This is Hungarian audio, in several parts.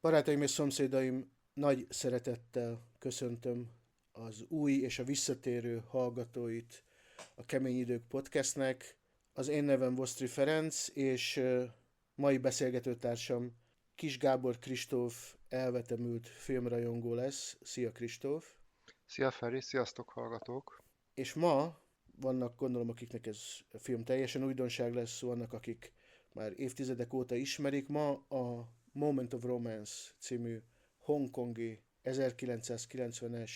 Barátaim és szomszédaim, nagy szeretettel köszöntöm az új és a visszatérő hallgatóit a Kemény Idők podcastnek. Az én nevem Vosztri Ferenc, és mai beszélgetőtársam Kis Gábor Kristóf elvetemült filmrajongó lesz. Szia Kristóf! Szia Feri, sziasztok hallgatók! És ma vannak, gondolom, akiknek ez a film teljesen újdonság lesz, vannak, akik már évtizedek óta ismerik. Ma a Moment of Romance című hongkongi 1990-es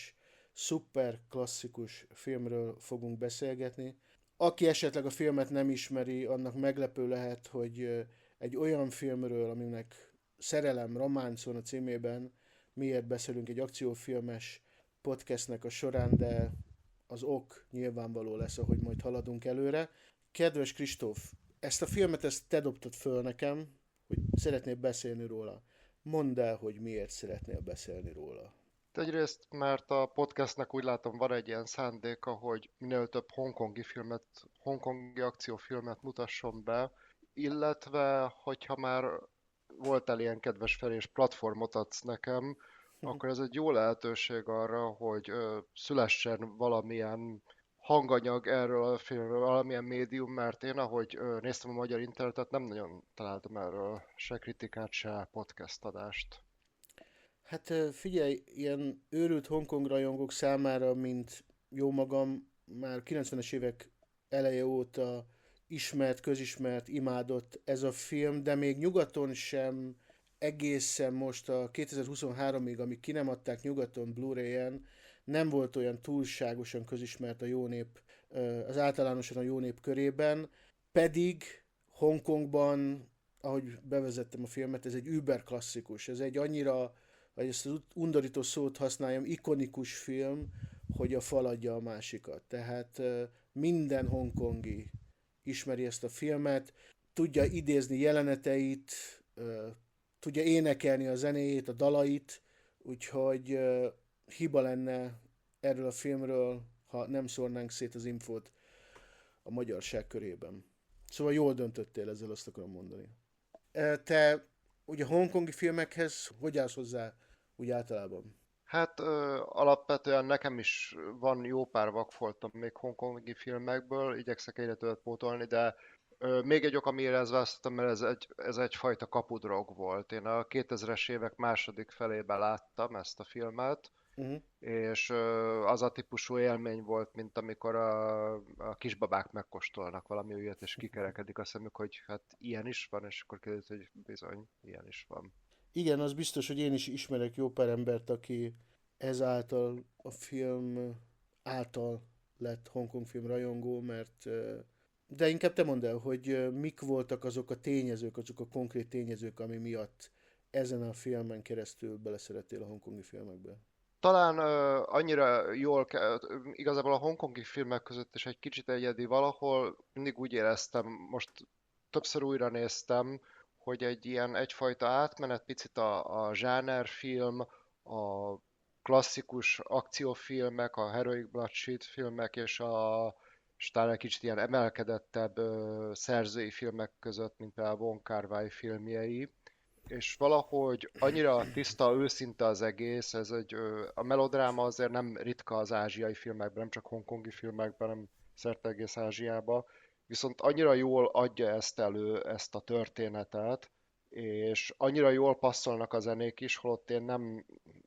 szuper klasszikus filmről fogunk beszélgetni. Aki esetleg a filmet nem ismeri, annak meglepő lehet, hogy egy olyan filmről, aminek szerelem, románc van a címében, miért beszélünk egy akciófilmes podcastnek a során, de az ok nyilvánvaló lesz, ahogy majd haladunk előre. Kedves Kristóf, ezt a filmet te dobtad föl nekem, hogy szeretnél beszélni róla. Mondd el, hogy miért szeretnél beszélni róla. Egyrészt, mert a podcastnek úgy látom van egy ilyen szándéka, hogy minél több hongkongi filmet, hongkongi akciófilmet mutasson be, illetve, hogyha már voltál ilyen kedves fel és platformot adsz nekem, akkor ez egy jó lehetőség arra, hogy szülessen valamilyen hanganyag erről a filmről, valamilyen médium, mert én, ahogy néztem a magyar internetet, nem nagyon találtam erről se kritikát, se podcast adást. Hát figyelj, ilyen őrült Hongkong rajongók számára, mint jó magam, már 90-es évek eleje óta ismert, közismert, imádott ez a film, de még nyugaton sem egészen most a 2023-ig, amíg ki nem adták nyugaton Blu-ray-en, nem volt olyan túlságosan közismert a jó nép, az általánosan a jó nép körében, pedig Hongkongban, ahogy bevezettem a filmet, ez egy über klasszikus, ez egy annyira, hogy ezt az undorító szót használjam, ikonikus film, hogy a fal adja a másikat. Tehát minden hongkongi ismeri ezt a filmet, tudja idézni jeleneteit, tudja énekelni a zenéjét, a dalait, úgyhogy hiba lenne erről a filmről, ha nem szórnánk szét az infót a magyarság körében. Szóval jól döntöttél, ezzel azt akarom mondani. Te ugye a hongkongi filmekhez hogy állsz hozzá úgy általában? Hát alapvetően nekem is van jó pár vakfoltom még hongkongi filmekből, igyekszek egyre többet pótolni, de még egy ok, amire ez választottam, mert ez egyfajta kapudrog volt. Én a 2000-es évek második felében láttam ezt a filmet, Uh-huh. és az a típusú élmény volt, mint amikor a kisbabák megkóstolnak valami olyat, és kikerekedik a szemük, hogy hát ilyen is van, és akkor kérdezik, hogy bizony, ilyen is van. Igen, az biztos, hogy én is ismerek jó pár embert, aki ezáltal a film által lett Hongkong film rajongó, mert de inkább te mondd el, hogy mik voltak azok a tényezők, azok a konkrét tényezők, ami miatt ezen a filmen keresztül beleszerettél a hongkongi filmekbe. Talán annyira jól, igazából a hongkongi filmek között is egy kicsit egyedi valahol, mindig úgy éreztem, most többször újra néztem, hogy egy ilyen egyfajta átmenet, picit a zsánerfilm, a klasszikus akciófilmek, a Heroic Bloodshed filmek és talán egy kicsit ilyen emelkedettebb szerzői filmek között, mint például Wong Kar-wai filmjei, és valahogy annyira tiszta, őszinte az egész, a melodráma azért nem ritka az ázsiai filmekben, nem csak hongkongi filmekben, hanem szerte egész Ázsiába, viszont annyira jól adja ezt elő, ezt a történetet, és annyira jól passzolnak a zenék is, holott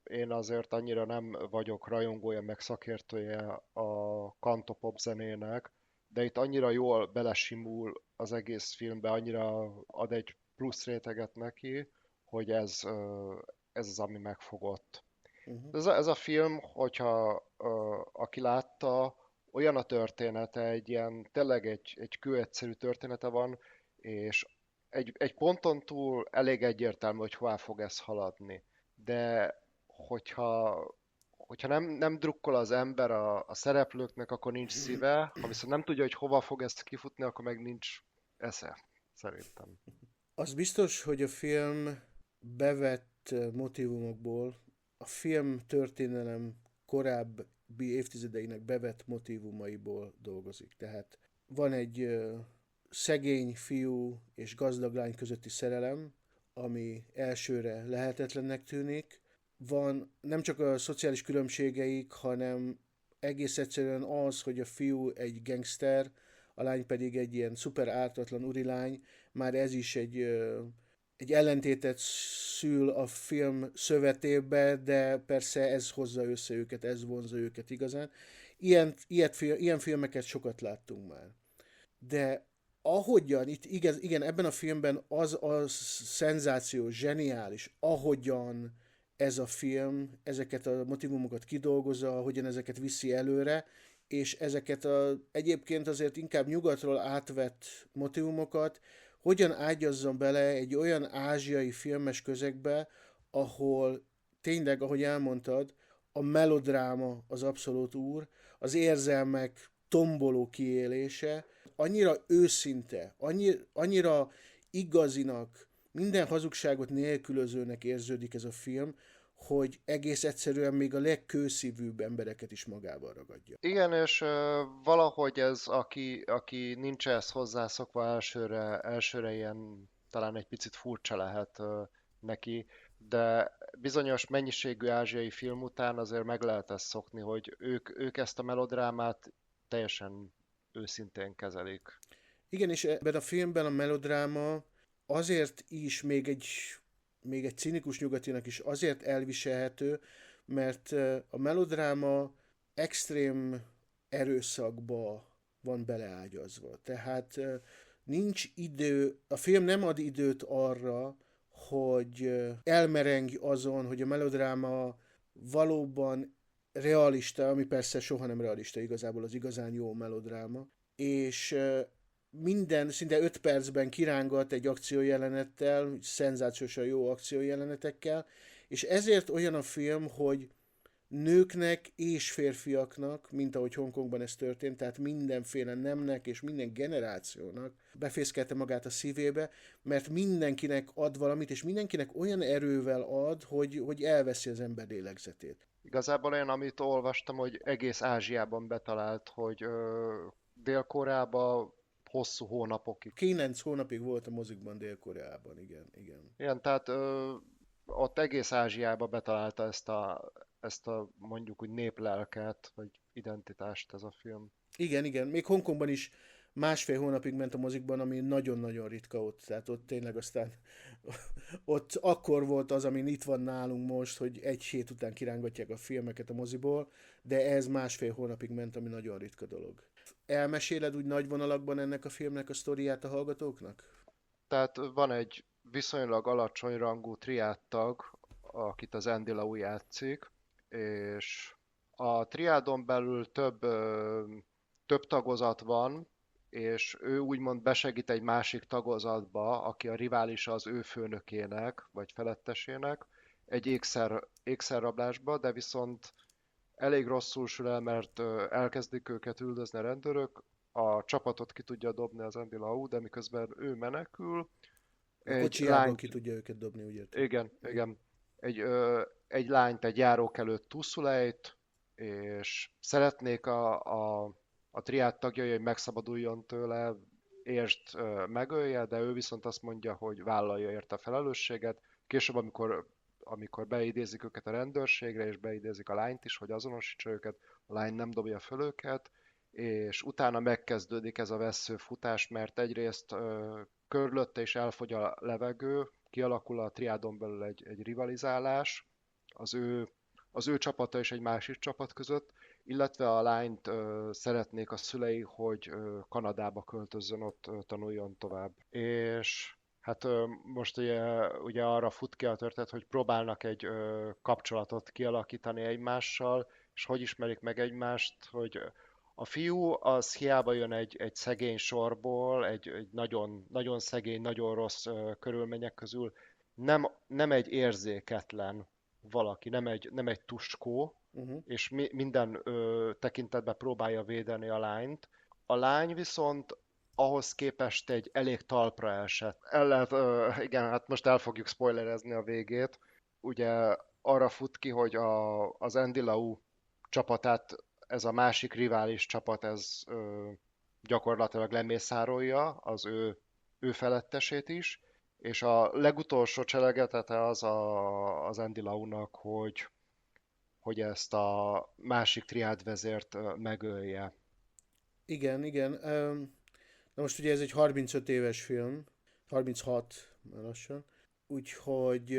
én azért annyira nem vagyok rajongója, meg szakértője a kantopop zenének, de itt annyira jól belesimul az egész filmbe, annyira ad egy plusz réteget neki, hogy ez az, ami megfogott. Uh-huh. Ez a film, hogyha aki látta, olyan a története, tényleg egy kőegyszerű története van, és egy ponton túl elég egyértelmű, hogy hová fog ez haladni. De hogyha, hogyha nem drukkol az ember a szereplőknek, akkor nincs szíve, ha viszont nem tudja, hogy hova fog ezt kifutni, akkor meg nincs esze, szerintem. Az biztos, hogy a film bevett motivumokból, a film történelem korábbi évtizedeinek bevett motivumaiból dolgozik. Tehát van egy szegény fiú és gazdag lány közötti szerelem, ami elsőre lehetetlennek tűnik. Van nem csak a szociális különbségeik, hanem egész egyszerűen az, hogy a fiú egy gangster, a lány pedig egy ilyen szuper ártatlan urilány, már ez is egy ellentétet szül a film szövetébe, de persze ez hozza össze őket, ez vonza őket igazán. Ilyen filmeket sokat láttunk már. De ahogyan, itt igen, ebben a filmben az a szenzáció, zseniális, ahogyan ez a film ezeket a motivumokat kidolgozza, ahogyan ezeket viszi előre, és ezeket egyébként azért inkább nyugatról átvett motivumokat hogyan ágyazzon bele egy olyan ázsiai filmes közegbe, ahol tényleg, ahogy elmondtad, a melodráma az abszolút úr, az érzelmek tomboló kiélése, annyira őszinte, annyira igazinak, minden hazugságot nélkülözőnek érződik ez a film, hogy egész egyszerűen még a legkőszívűbb embereket is magával ragadja. Igen, és valahogy ez, aki nincs ehhez hozzászokva elsőre ilyen talán egy picit furcsa lehet neki, de bizonyos mennyiségű ázsiai film után azért meg lehet ezt szokni, hogy ők ezt a melodrámát teljesen őszintén kezelik. Igen, és ebben a filmben a melodráma azért is még egy cinikus nyugatinak is azért elviselhető, mert a melodráma extrém erőszakba van beleágyazva. Tehát nincs idő, a film nem ad időt arra, hogy elmerengj azon, hogy a melodráma valóban realista, ami persze soha nem realista igazából az igazán jó melodráma, és szinte 5 percben kirángat egy akciójelenettel, szenzációsan jó akciójelenetekkel, és ezért olyan a film, hogy nőknek és férfiaknak, mint ahogy Hongkongban ez történt, tehát mindenféle nemnek és minden generációnak befészkelte magát a szívébe, mert mindenkinek ad valamit, és mindenkinek olyan erővel ad, hogy elveszi az ember lélegzetét. Igazából én, amit olvastam, hogy egész Ázsiában betalált, hogy Dél-Koreában hosszú hónapokig. 9 hónapig volt a mozikban Dél-Koreában, igen, igen. Igen, tehát ott egész Ázsiába betalálta ezt a mondjuk úgy néplelket, vagy identitást ez a film. Igen, igen, még Hongkongban is 1,5 hónapig ment a mozikban, ami nagyon-nagyon ritka ott, tehát ott tényleg aztán ott akkor volt az, ami itt van nálunk most, hogy 1 hét után kirángatják a filmeket a moziból, de ez 1,5 hónapig ment, ami nagyon ritka dolog. Elmeséled úgy nagy vonalakban ennek a filmnek a sztoriát a hallgatóknak? Tehát van egy viszonylag alacsony rangú triádtag, akit az Andy Lau játszik, és a triádon belül több tagozat van, és ő úgymond besegít egy másik tagozatba, aki a riválisa az ő főnökének, vagy felettesének, egy ékszerrablásba, de viszont elég rosszul sül el, mert elkezdik őket üldözni a rendőrök, a csapatot ki tudja dobni az Andy Lau, de miközben ő menekül, A egy kocsijából lányt, ki tudja őket dobni, úgy értem. igen, egy lányt egy járók előtt túlszul ejt, és szeretnék a triád tagjai, hogy megszabaduljon tőle, érst megölje, de ő viszont azt mondja, hogy vállalja érte a felelősséget. Később, amikor beidézik őket a rendőrségre, és beidézik a lányt is, hogy azonosítsa őket, a lány nem dobja föl őket, és utána megkezdődik ez a vesszőfutás, mert egyrészt körülötte is elfogy a levegő, kialakul a triádon belül egy rivalizálás, az ő csapata és egy másik csapat között, illetve a lányt szeretnék a szülei, hogy Kanadába költözzön, ott tanuljon tovább. És hát most ugye arra fut ki a történet, hogy próbálnak egy kapcsolatot kialakítani egymással, és hogy ismerik meg egymást, hogy a fiú az hiába jön egy szegény sorból, egy nagyon, nagyon szegény, nagyon rossz körülmények közül, nem egy érzéketlen valaki, nem egy tuskó, Uh-huh. és minden tekintetben próbálja védeni a lányt. A lány viszont ahhoz képest egy elég talpra esett. Igen, hát most el fogjuk spoilerezni a végét. Ugye arra fut ki, hogy az Andy Lau csapatát ez a másik rivális csapat, gyakorlatilag lemészárolja az ő felettesét is, És a legutolsó cselekedete az Andy Lau-nak, hogy ezt a másik triádvezért megölje. Igen, igen. Na most ugye ez egy 35 éves film, 36 már lassan, úgyhogy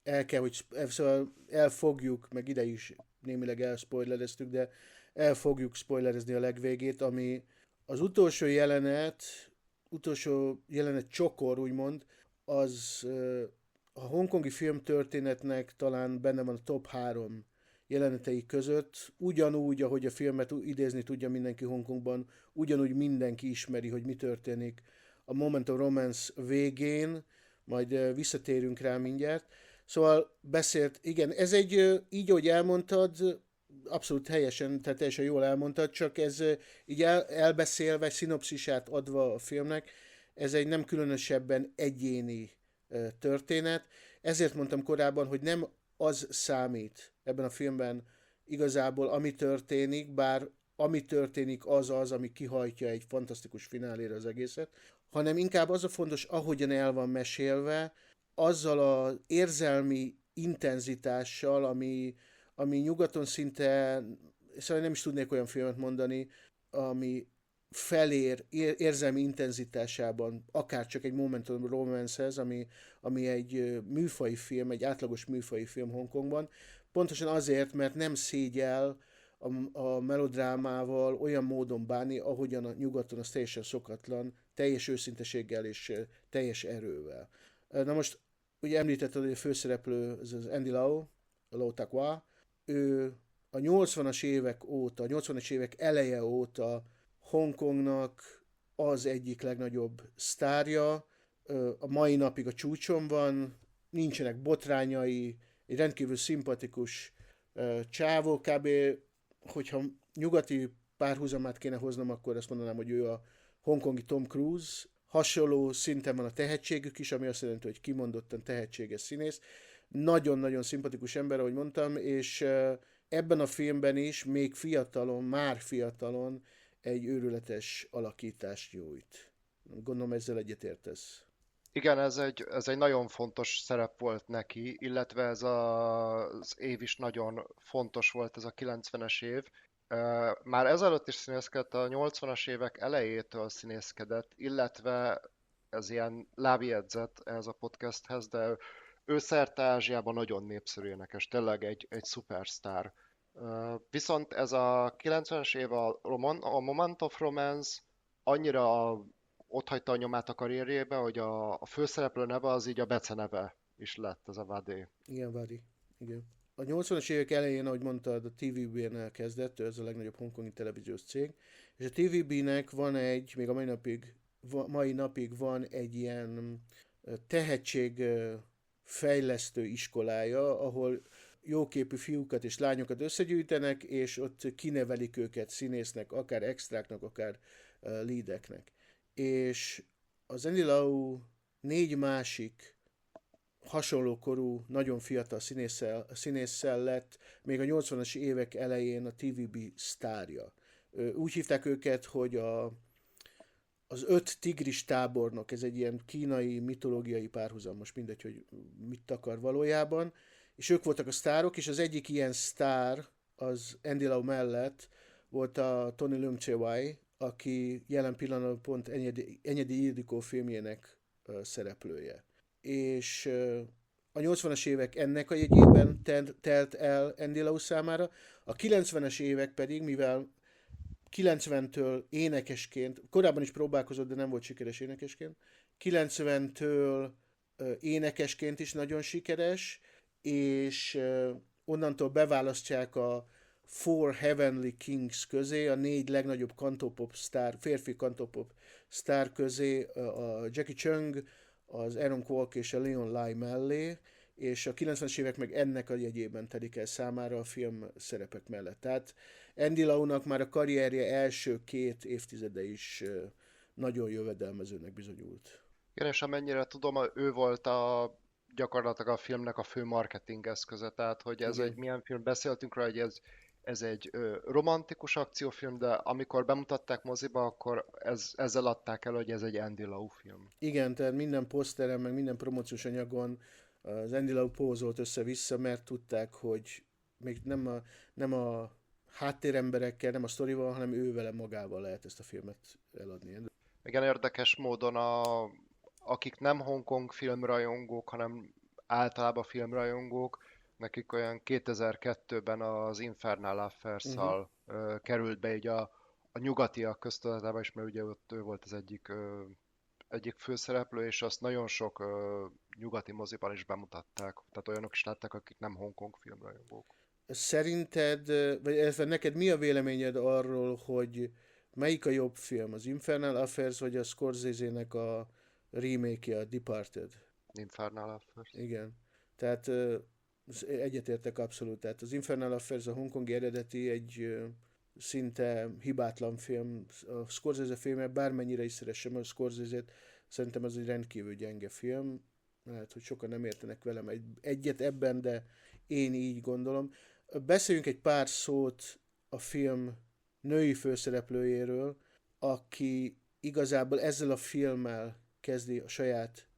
el kell, hogy szóval elfogjuk, meg ide is némileg elspoilereztük, de el fogjuk spoilerezni a legvégét, ami az utolsó jelenet csokor, úgymond, az a hongkongi filmtörténetnek talán benne van a top 3 jelenetei között, ugyanúgy, ahogy a filmet idézni tudja mindenki Hongkongban, ugyanúgy mindenki ismeri, hogy mi történik a Moment of Romance végén, majd visszatérünk rá mindjárt. Szóval beszélt, igen, ez egy, így ahogy elmondtad, abszolút helyesen, tehát teljesen jól elmondtad, csak ez így elbeszélve, szinopszisát adva a filmnek, ez egy nem különösebben egyéni történet. Ezért mondtam korábban, hogy nem az számít ebben a filmben igazából, ami történik, bár ami történik az, ami kihajtja egy fantasztikus finálére az egészet, hanem inkább az a fontos, ahogyan el van mesélve, azzal az érzelmi intenzitással, ami nyugaton szinte, szóval nem is tudnék olyan filmet mondani, ami felér érzelmi intenzitásában, akár csak egy Momentum Romance-hez, ami egy műfai film, egy átlagos műfai film Hongkongban, pontosan azért, mert nem szégyel a melodrámával olyan módon bánni, ahogyan a nyugaton az teljesen szokatlan, teljes őszinteséggel és teljes erővel. Na most, ugye említetted, hogy a főszereplő az Andy Lau, Lau Tak-wah, ő a 80-as évek óta, a 80-as évek eleje óta Hongkongnak az egyik legnagyobb sztárja, a mai napig a csúcson van, nincsenek botrányai, egy rendkívül szimpatikus csávó, kb. Hogyha nyugati párhuzamát kéne hoznom, akkor azt mondanám, hogy ő a hongkongi Tom Cruise. Hasonló szinten van a tehetségük is, ami azt jelenti, hogy kimondottan tehetséges színész. Nagyon-nagyon szimpatikus ember, ahogy mondtam, és ebben a filmben is még fiatalon, már fiatalon egy őrületes alakítást nyújt. Gondolom ezzel egyetértesz. Igen, ez egy nagyon fontos szerep volt neki, illetve az év is nagyon fontos volt, ez a 90-es év. Már ezelőtt is színészkedett, a 80-as évek elejétől színészkedett, illetve ez ilyen lábjegyzet ez a podcasthez, de ő szerte Ázsiában nagyon népszerű énekes, tényleg egy szupersztár. Viszont ez a 90-es év a Moment of Romance annyira ott hagyta a nyomát a karrierjébe, hogy a főszereplő neve az így a beceneve is lett, ez a Vadé. Igen, Vadi. Igen. A 80-as évek elején, ahogy mondtad, a TVB-nél kezdett, ő ez a legnagyobb hongkongi televíziós cég, és a TVB-nek van egy, még a mai napig van egy ilyen tehetségfejlesztő iskolája, ahol jóképű fiúkat és lányokat összegyűjtenek, és ott kinevelik őket színésznek, akár extráknak, akár leadeknek. És az Andy Lau 4 másik hasonló korú, nagyon fiatal színésszel lett még a 80-as évek elején a TVB sztárja. Úgy hívták őket, hogy az 5 tigris tábornok, ez egy ilyen kínai mitológiai párhuzam, most mindegy, hogy mit akar valójában, és ők voltak a sztárok, és az egyik ilyen sztár az Andy Lau mellett volt a Tony Leung Chiu-wai, aki jelen pillanatban pont Enyedi Ildikó filmjének szereplője. És a 80-as évek ennek a jegyében telt el Andy Lau számára, a 90-es évek pedig, mivel 90-től énekesként, korábban is próbálkozott, de nem volt sikeres énekesként, 90-től énekesként is nagyon sikeres, és onnantól beválasztják a Four Heavenly Kings közé, a 4 legnagyobb kantopop sztár, férfi kantopop sztár közé, a Jackie Chung, az Aaron Kwok és a Leon Lai mellé, és a 90-es évek meg ennek a jegyében telik el számára a film szerepek mellett. Tehát Andy Lau-nak már a karrierje első 2 évtizede is nagyon jövedelmezőnek bizonyult. Igen, és amennyire tudom, ő volt gyakorlatilag a filmnek a fő marketing eszköze, tehát hogy ez egy Igen. milyen film, beszéltünk rá, hogy ez ez egy romantikus akciófilm, de amikor bemutatták moziba, akkor ezzel adták el, hogy ez egy Andy Lau film. Igen, tehát minden poszteren, meg minden promóciós anyagon az Andy Lau pózolt össze-vissza, mert tudták, hogy még nem a háttéremberekkel, nem a sztorival, hanem ő vele magával lehet ezt a filmet eladni. Igen, érdekes módon akik nem Hongkong filmrajongók, hanem általában filmrajongók, nekik olyan 2002-ben az Infernal Uh-huh. Affairs-szal került be így a nyugatiak köztudatába is, mert ugye ott ő volt az egyik főszereplő, és azt nagyon sok nyugati moziban is bemutatták. Tehát olyanok is látták, akik nem Hongkong filmrajongók. Szerinted, vagy illetve neked mi a véleményed arról, hogy melyik a jobb film, az Infernal Affairs vagy a Scorsese-nek a remake a Departed? Infernal Affairs. Igen. Tehát egyetértek abszolút. Tehát az Infernal Affairs a hongkongi eredeti egy szinte hibátlan film. A Scorsese filme, bármennyire is szeressem a Scorsese-t, szerintem ez egy rendkívül gyenge film. Lehet, hogy sokan nem értenek velem egyet ebben, de én így gondolom. Beszéljünk egy pár szót a film női főszereplőjéről, aki igazából ezzel a filmmel kezdi a saját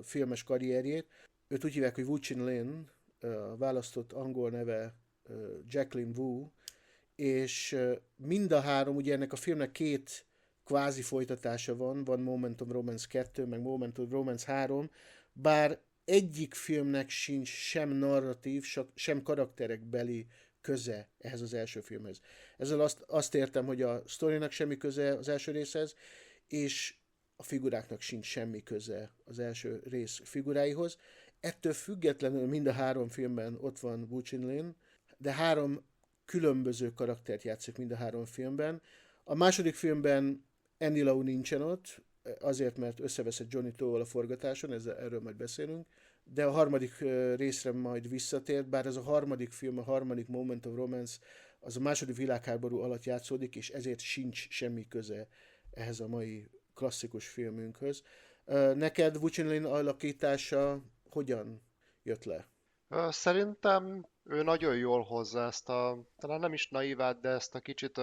filmes karrierjét. Őt úgy hívják, hogy Wu Chin Lin, a választott angol neve Jacqueline Wu, és mind a három, ugye ennek a filmnek két kvázi folytatása van Moment of Romance 2, meg Moment of Romance 3, bár egyik filmnek sincs sem narratív, sem karakterekbeli köze ehhez az első filmhez. Ezzel azt értem, hogy a sztorinak semmi köze az első részhez, és a figuráknak sincs semmi köze az első rész figuráihoz. Ettől függetlenül mind a három filmben ott van Wu Chin-lin, de három különböző karaktert játszik mind a három filmben. A második filmben Andy Lau nincsen ott, azért, mert összeveszett Johnny To-val a forgatáson, erről majd beszélünk, de a harmadik részre majd visszatért, bár ez a harmadik film, a harmadik Moment of Romance, az a második világháború alatt játszódik, és ezért sincs semmi köze ehhez a mai klasszikus filmünkhöz. Neked Wu Chin-lin alakítása hogyan jött le? Szerintem ő nagyon jól hozza ezt talán nem is naivát, de ezt a kicsit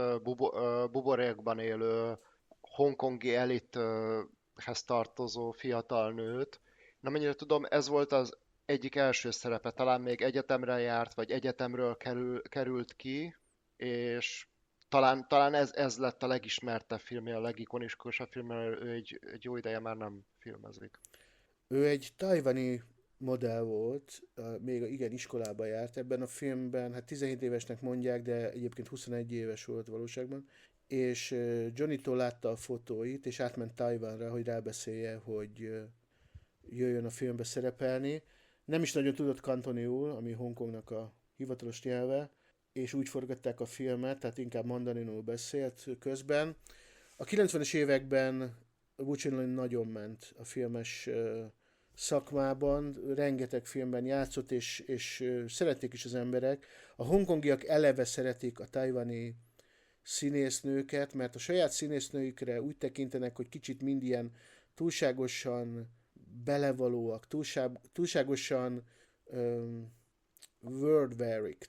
buborékban élő hongkongi elithez tartozó fiatal nőt. Na, mennyire tudom, ez volt az egyik első szerepe, talán még egyetemre járt, vagy egyetemről került ki, és talán ez lett a legismertebb filmje, a legikonikusabb filmje, ő egy jó ideje már nem filmezik. Ő egy tajvani modell volt, még igen iskolába járt ebben a filmben, hát 17 évesnek mondják, de egyébként 21 éves volt valóságban, és Johnny-tól látta a fotóit, és átment Tajvanra, hogy rábeszélje, hogy jöjjön a filmbe szerepelni. Nem is nagyon tudott kantonéul, ami Hongkongnak a hivatalos nyelve, és úgy forgatták a filmet, tehát inkább mandarinul beszélt közben. A 90-es években Wu Chin-lin nagyon ment a filmes szakmában, rengeteg filmben játszott, és szerették is az emberek. A hongkongiak eleve szeretik a tajvani színésznőket, mert a saját színésznőikre úgy tekintenek, hogy kicsit mind ilyen túlságosan belevalóak, túlságosan word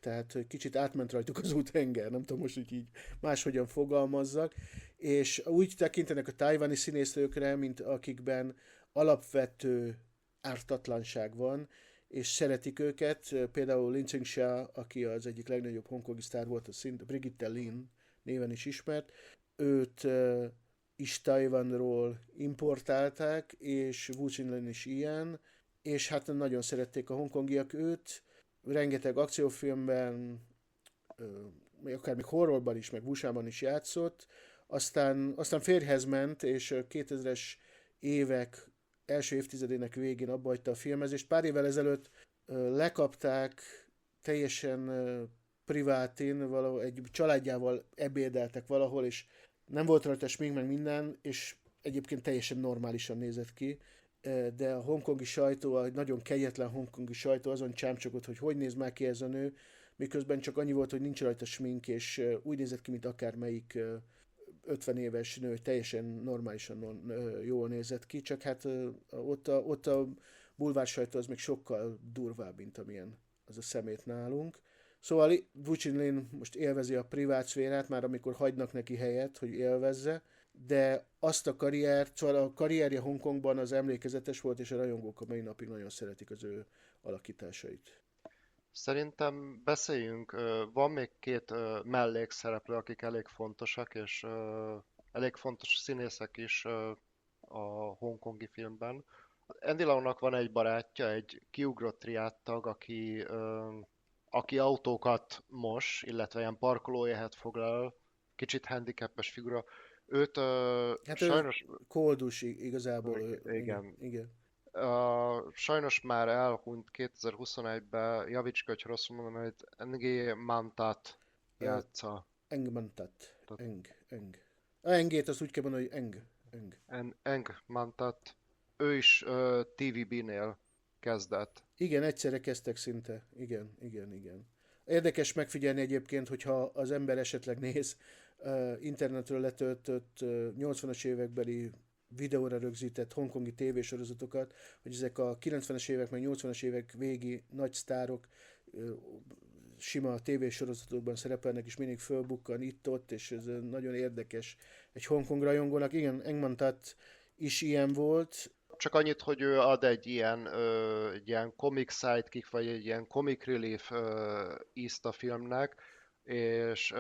tehát hogy kicsit átment rajtuk az úthenger, nem tudom most, hogy így máshogyan fogalmazzak, és úgy tekintenek a tajvani színésznőkre, mint akikben alapvető ártatlanság van, és szeretik őket. Például Lin Ching-sha, aki az egyik legnagyobb hongkongi sztár volt, a Brigitte Lin néven is ismert, őt is Tajvanról importálták, és Wu Chin-lin is ilyen, és hát nagyon szerették a hongkongiak őt, rengeteg akciófilmben, akár még horrorban is, meg Busában is játszott, aztán férjhez ment, és 2000-es évek első évtizedének végén abba hagyta a filmezést. Pár évvel ezelőtt lekapták teljesen privátén, valahol egy családjával ebédeltek valahol, és nem volt rajta smink, meg minden, és egyébként teljesen normálisan nézett ki, de a hongkongi sajtó, a nagyon kegyetlen hongkongi sajtó azon csámcsogott, hogy néz már ki ez a nő, miközben csak annyi volt, hogy nincs rajta smink, és úgy nézett ki, mint akármelyik 50 éves nő, teljesen normálisan jól nézett ki, csak hát ott a bulvár sajtó az még sokkal durvább, mint amilyen az a szemét nálunk. Szóval Vucin Lin most élvezi a privát szférát, már amikor hagynak neki helyet, hogy élvezze, de azt a karriert, szóval a karrierje Hongkongban az emlékezetes volt, és a rajongók a mai napig nagyon szeretik az ő alakításait. Szerintem beszéljünk, van még két mellékszereplő, akik elég fontosak, és elég fontos színészek is a hongkongi filmben. Andy Lau-nak van egy barátja, egy kiugrott triádtag, aki autókat mos, illetve ilyen parkolóhelyet foglal, kicsit handicapes figura. Őt Hát ő sajnos, koldus igazából, igen, igen, igen. sajnos már elhunyt 2021-ben, javíts ki, hogy rosszul mondom, hogy Ng Mantat Ö, játsza. Engmantat, Tehát Eng. A Engét azt úgy kell mondani, hogy Eng. Eng Mantat. Ő is TVB-nél kezdett. Igen, egyszerre kezdtek szinte. Igen, igen, igen. Érdekes megfigyelni egyébként, hogyha az ember esetleg néz internetről letöltött 80-as évekbeli videóra rögzített hongkongi tévésorozatokat, hogy ezek a 90-es évek meg 80-as évek végi nagy sztárok sima tévésorozatokban szerepelnek, és mindig fölbukkan itt-ott, és ez nagyon érdekes egy Hongkong rajongónak. Igen, Engman Tat is ilyen volt. Csak annyit, hogy ő ad egy ilyen comic sidekick, vagy egy ilyen comic relief ízt a filmnek, és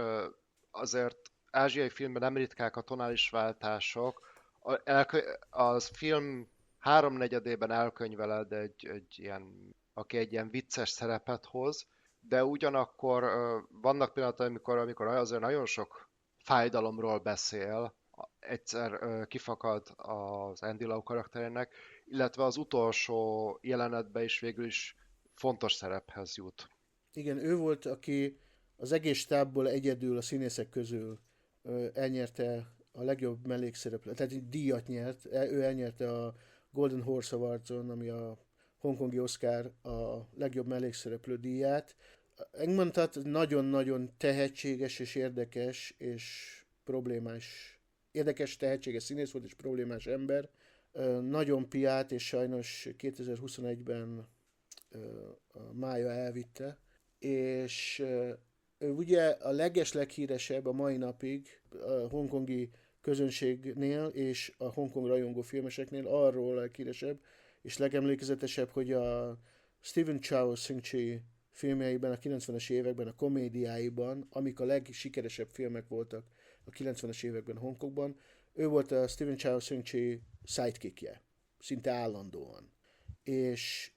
azért ázsiai filmben nem ritkák a tonális váltások. Az film háromnegyedében elkönyveled egy ilyen, aki egy ilyen vicces szerepet hoz, de ugyanakkor vannak pillanatok, amikor azért nagyon sok fájdalomról beszél, egyszer kifakad az Andy Lau karakterének, illetve az utolsó jelenetben is végül is fontos szerephez jut. Igen, ő volt, aki az egész stábból egyedül a színészek közül elnyerte a legjobb mellékszereplő, tehát egy díjat nyert, ő elnyerte a Golden Horse Awards-on, ami a hongkongi Oscar a legjobb mellékszereplő díját. Engman Tat nagyon-nagyon tehetséges és érdekes és problémás, érdekes, tehetséges színész volt és problémás ember. Nagyon piát, és sajnos 2021-ben a mája elvitte, és ő ugye a leghíresebb a mai napig a hongkongi közönségnél és a Hongkong rajongó filmeseknél arról a leghíresebb és legemlékezetesebb, hogy a Stephen Chow Sing-chi filmjeiben a 90-es években, a komédiáiban, amik a legsikeresebb filmek voltak a 90-es években Hongkongban, ő volt a Stephen Chow Sing-chi sidekickje, szinte állandóan. És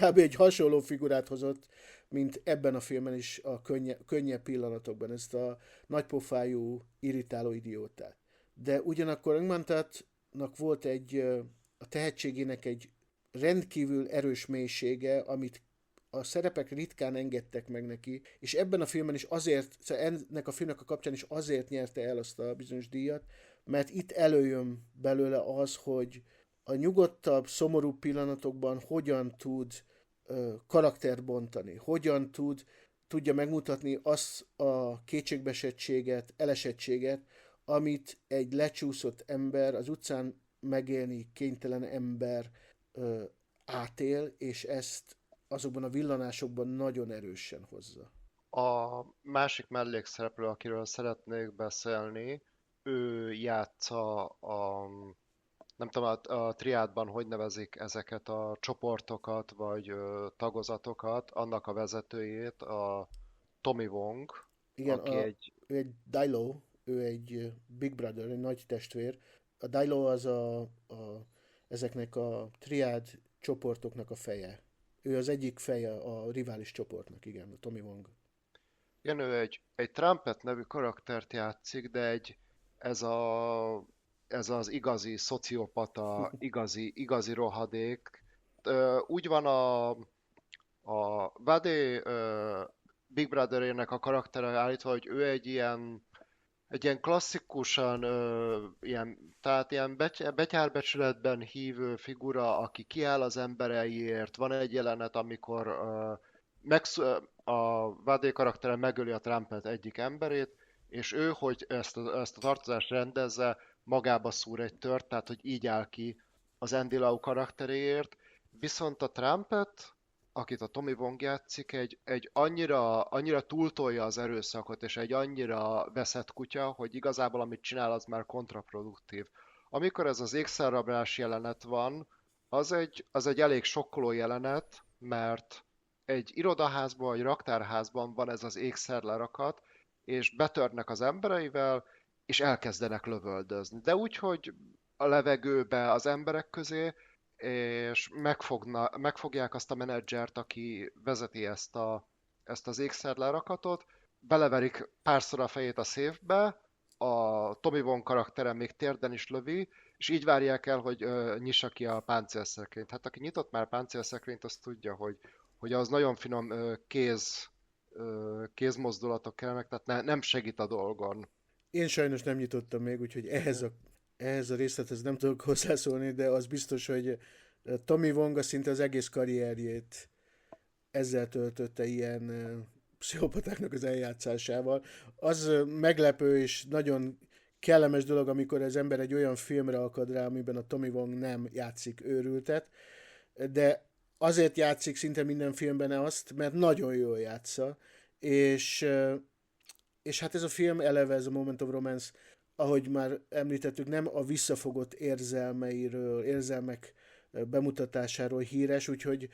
kb. Egy hasonló figurát hozott, mint ebben a filmben is a könnyebb pillanatokban, ezt a nagypofájú, irritáló idiótát. De ugyanakkor Öngmantatnak volt a tehetségének egy rendkívül erős mélysége, amit a szerepek ritkán engedtek meg neki, és ebben a filmben is azért, szóval ennek a filmnek a kapcsán is azért nyerte el azt a bizonyos díjat, mert itt előjön belőle az, hogy a nyugodtabb, szomorú pillanatokban hogyan tud karaktert bontani, hogyan tudja megmutatni azt a kétségbeesettséget, elesettséget, amit egy lecsúszott ember, az utcán megélni kénytelen ember átél, és ezt azokban a villanásokban nagyon erősen hozza. A másik mellékszereplő, akiről szeretnék beszélni, ő játsza nem tudom, a triádban hogy nevezik ezeket a csoportokat, vagy tagozatokat, annak a vezetőjét, a Tommy Wong, Igen, aki egy, ő egy Dilo, ő egy Big Brother, egy nagy testvér. A Dilo az ezeknek a triád csoportoknak a feje. Ő az egyik feje a rivális csoportnak, igen, a Tommy Wong. igen, ő egy Trumpet nevű karaktert játszik, de ez a, ez az igazi szociopata, igazi rohadék. Úgy van a Vade Big Brotherének a karaktere állítva, hogy ő egy ilyen klasszikusan, tehát ilyen betyárbecsületben hívő figura, aki kiáll az embereiért. Van egy jelenet, amikor a Vade karaktere megöli a Trumpet egyik emberét, és ő, hogy ezt a tartozást rendezze, magába szúr egy tört, tehát hogy így áll ki az Andy Lau karakteréért. Viszont a Trumpet akit a Tommy Wong játszik, egy annyira túltolja az erőszakot, és egy annyira veszett kutya, hogy igazából amit csinál, az már kontraproduktív. Amikor ez az ékszerrablás jelenet van, az egy elég sokkoló jelenet, mert egy irodaházban vagy raktárházban van ez az ékszerlerakat, és betörnek az embereivel, és elkezdenek lövöldözni. De úgy, hogy a levegőbe az emberek közé, és megfogják azt a menedzsert, aki vezeti ezt az ékszerlerakatot, beleverik párszor a fejét a széfbe, a Tommy Wong karaktere még térden is lövi, és így várják el, hogy nyissa ki a páncélszekrényt. Hát aki nyitott már páncélszekrényt, az tudja, hogy az nagyon finom kézmozdulatok kellnek, tehát nem segít a dolgon. Én sajnos nem nyitottam még, úgyhogy ehhez a részlethez nem tudok hozzászólni, de az biztos, hogy Tommy Wong szinte az egész karrierjét ezzel töltötte ilyen pszichopatáknak az eljátszásával. Az meglepő és nagyon kellemes dolog, amikor az ember egy olyan filmre akad rá, amiben a Tommy Wong nem játszik őrültet, de azért játszik szinte minden filmben azt, mert nagyon jól játsza, és, és hát ez a film eleve, ez a Moment of Romance, ahogy már említettük, nem a visszafogott érzelmek bemutatásáról híres, úgyhogy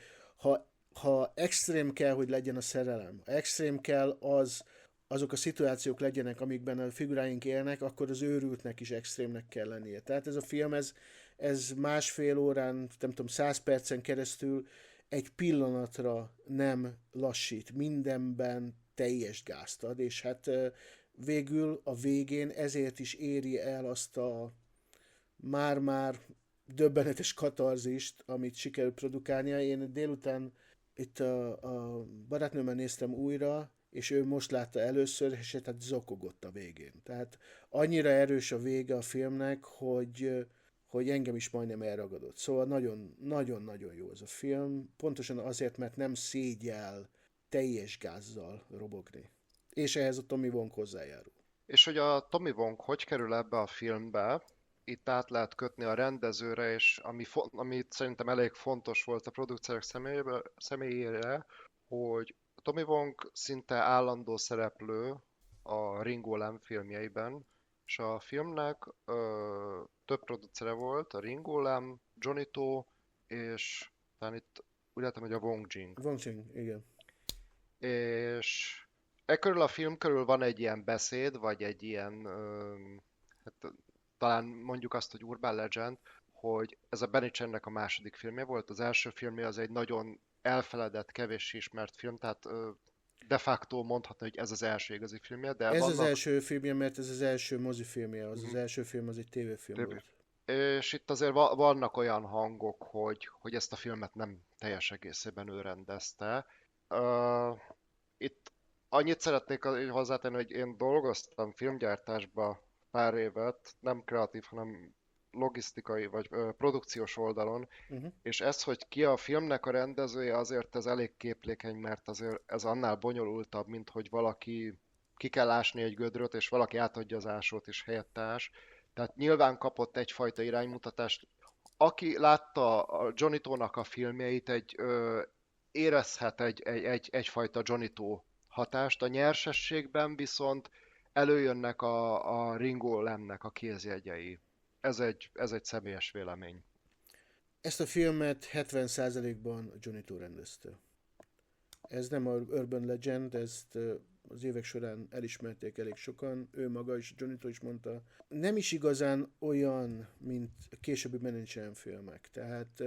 ha extrém kell, hogy legyen a szerelem, ha extrém kell azok a szituációk legyenek, amikben a figuráink élnek, akkor az őrültnek is extrémnek kell lennie. Tehát ez a film, ez másfél órán, nem tudom, 100 percen keresztül egy pillanatra nem lassít, mindenben teljes gázt ad, és hát végül a végén ezért is éri el azt a már-már döbbenetes katarzist, amit sikerült produkálnia. Én délután itt a barátnőmmel néztem újra, és ő most látta először, és tehát zokogott a végén. Tehát annyira erős a vége a filmnek, hogy engem is majdnem elragadott. Szóval nagyon-nagyon jó ez a film, pontosan azért, mert nem szégyel teljes gázzal robogni. És ehhez a Tommy Wong hozzájárul. És hogy a Tommy Wong hogy kerül ebbe a filmbe, itt át lehet kötni a rendezőre, és ami szerintem elég fontos volt a produkciós személyére, hogy Tommy Wong szinte állandó szereplő a Ringo Lam filmjeiben, és a filmnek több producere volt, a Ringo Lam, Johnny To, és talán itt úgy látom, hogy a Wong Jing. Wong Jing, igen. És körül a film körül van egy ilyen beszéd, vagy egy ilyen, hát talán mondjuk azt, hogy urban legend, hogy ez a Benny Chennek a második filmje volt. Az első filmje az egy nagyon elfeledett, kevés ismert film, tehát de facto mondhatni, hogy ez az első igazi filmje, de Ez vannak... az első filmje, mert ez az első mozifilmje, az első film az egy tévéfilm volt. És itt azért vannak olyan hangok, hogy ezt a filmet nem teljes egészében ő rendezte. Itt annyit szeretnék hozzátenni, hogy én dolgoztam filmgyártásba pár évet, nem kreatív, hanem logisztikai vagy produkciós oldalon, és ez, hogy ki a filmnek a rendezője, azért ez elég képlékeny, mert azért ez annál bonyolultabb, mint hogy valaki ki kell ásni egy gödröt, és valaki átadja az ásót és helyette ás. Tehát nyilván kapott egyfajta iránymutatást. Aki látta a Johnny To-nak a filmjeit, érezhet egyfajta Johnny To hatást. A nyersességben viszont előjönnek a Ringo Lamnek a kézjegyei. Ez egy személyes vélemény. Ezt a filmet 70%-ban Johnny To rendezte. Ez nem a Urban Legend, ezt az évek során elismerték elég sokan, ő maga is, Johnny To is mondta. Nem is igazán olyan, mint a későbbi Menachem filmek. Tehát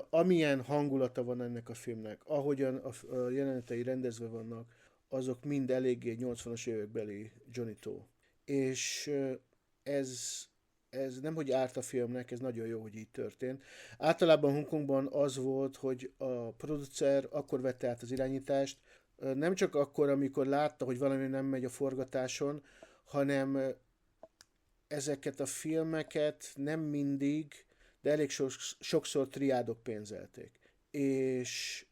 amilyen hangulata van ennek a filmnek, ahogyan a jelenetei rendezve vannak, azok mind eléggé 80-as évekbeli Johnny To. És ez nem hogy árt a filmnek, ez nagyon jó, hogy így történt. Általában Hongkongban az volt, hogy a producer akkor vette át az irányítást, nem csak akkor, amikor látta, hogy valami nem megy a forgatáson, hanem ezeket a filmeket nem mindig, de elég sokszor triádok pénzelték. És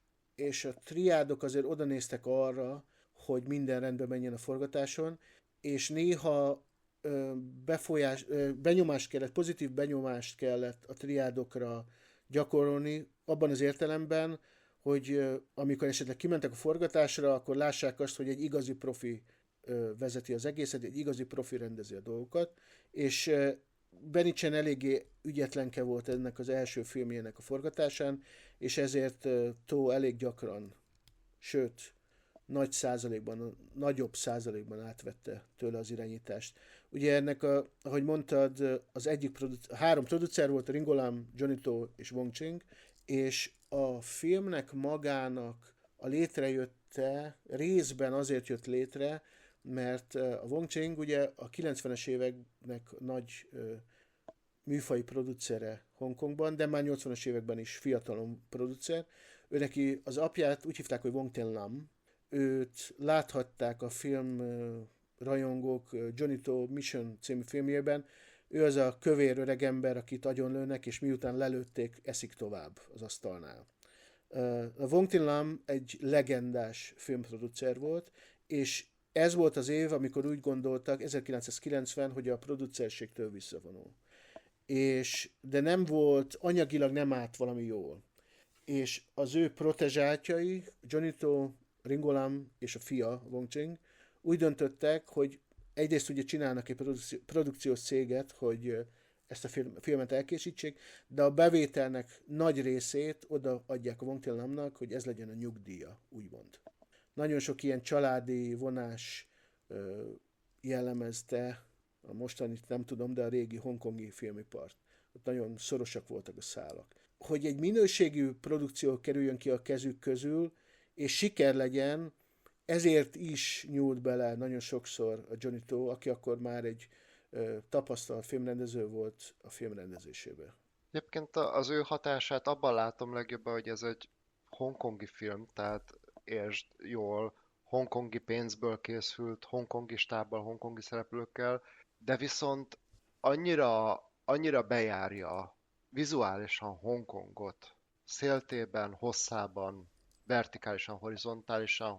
a triádok azért oda néztek arra, hogy minden rendben menjen a forgatáson, és néha benyomást kellett, pozitív benyomást kellett a triádokra gyakorolni, abban az értelemben, hogy amikor esetleg kimentek a forgatásra, akkor lássák azt, hogy egy igazi profi vezeti az egészet, egy igazi profi rendezi a dolgokat, és Benicsen eléggé ügyetlenke volt ennek az első filmjének a forgatásán, és ezért Tó elég gyakran, sőt, nagyobb százalékban átvette tőle az irányítást. Ugye ennek, ahogy mondtad, három producer volt, Ringo Lam, Johnny To és Wong Ching, és a filmnek magának a létrejötte részben azért jött létre, mert a Wong Ching ugye a 90-es éveknek nagy műfai producere Hongkongban, de már 80-as években is fiatalon producer. Ő neki az apját úgy hívták, hogy Wong Ten Lam. Őt láthatták a film rajongók Johnny To Mission című filmjében. Ő az a kövér öreg ember, akit agyonlőnek, és miután lelőtték, eszik tovább az asztalnál. A Wong Tin Lam egy legendás filmproducer volt, és ez volt az év, amikor úgy gondoltak, 1990, hogy a producerségtől visszavonul. De nem volt, anyagilag nem állt valami jól. És az ő protezsátjai, Johnny To, Ringo Lam és a fia, Wong Ching, úgy döntöttek, hogy egyrészt ugye csinálnak egy produkciós céget, hogy ezt a filmet elkészítsék, de a bevételnek nagy részét oda adják a Wong Tin Lamnak, hogy ez legyen a nyugdíja, úgymond. Nagyon sok ilyen családi vonás jellemezte, a mostanit nem tudom, de a régi hongkongi filmipart. Ott nagyon szorosak voltak a szálak. Hogy egy minőségű produkció kerüljön ki a kezük közül, és siker legyen, ezért is nyúlt bele nagyon sokszor a Johnny To, aki akkor már egy tapasztalt filmrendező volt a filmrendezésébe. Egyébként az ő hatását abban látom legjobban, hogy ez egy hongkongi film, tehát értsd jól, hongkongi pénzből készült, hongkongi stábbal, hongkongi szereplőkkel, de viszont annyira bejárja vizuálisan Hongkongot, széltében, hosszában, vertikálisan, horizontálisan,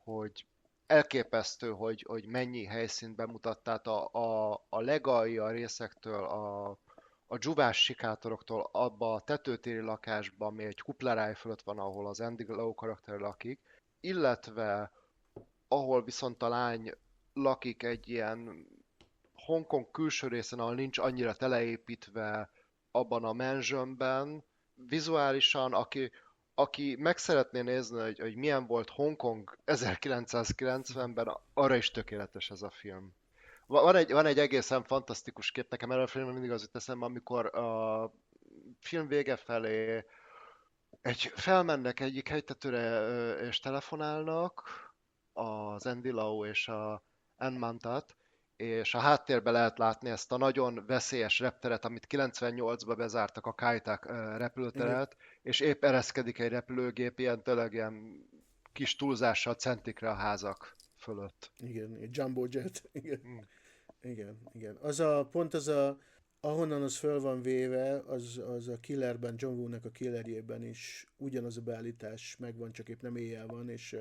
hogy elképesztő, hogy mennyi helyszínt bemutat, tehát a legalja részektől, a dzsuvás sikátoroktól abba a tetőtéri lakásba, ami egy kuplaráj fölött van, ahol az Andy Lau karakter lakik, illetve ahol viszont a lány lakik egy ilyen Hongkong külső részen, ahol nincs annyira teleépítve abban a mansionben, vizuálisan, aki meg szeretné nézni, hogy milyen volt Hongkong 1990-ben, arra is tökéletes ez a film. Van egy egészen fantasztikus kép, nekem erről a filmről mindig az jut eszembe, amikor a film vége felé felmennek egyik hegytetőre és telefonálnak, az Andy Lau és a Anne Mantat, és a háttérben lehet látni ezt a nagyon veszélyes repteret, amit 98-ban bezártak, a Kai Tak Igen, repülőteret, és épp ereszkedik egy repülőgép, tényleg ilyen kis túlzással centikre a házak fölött. igen, egy jumbo jet, igen. Mm. Igen. Ahonnan az föl van véve, az a Killerben, John Woo-nak a Killerjében is ugyanaz a beállítás megvan, csak épp nem éjjel van, és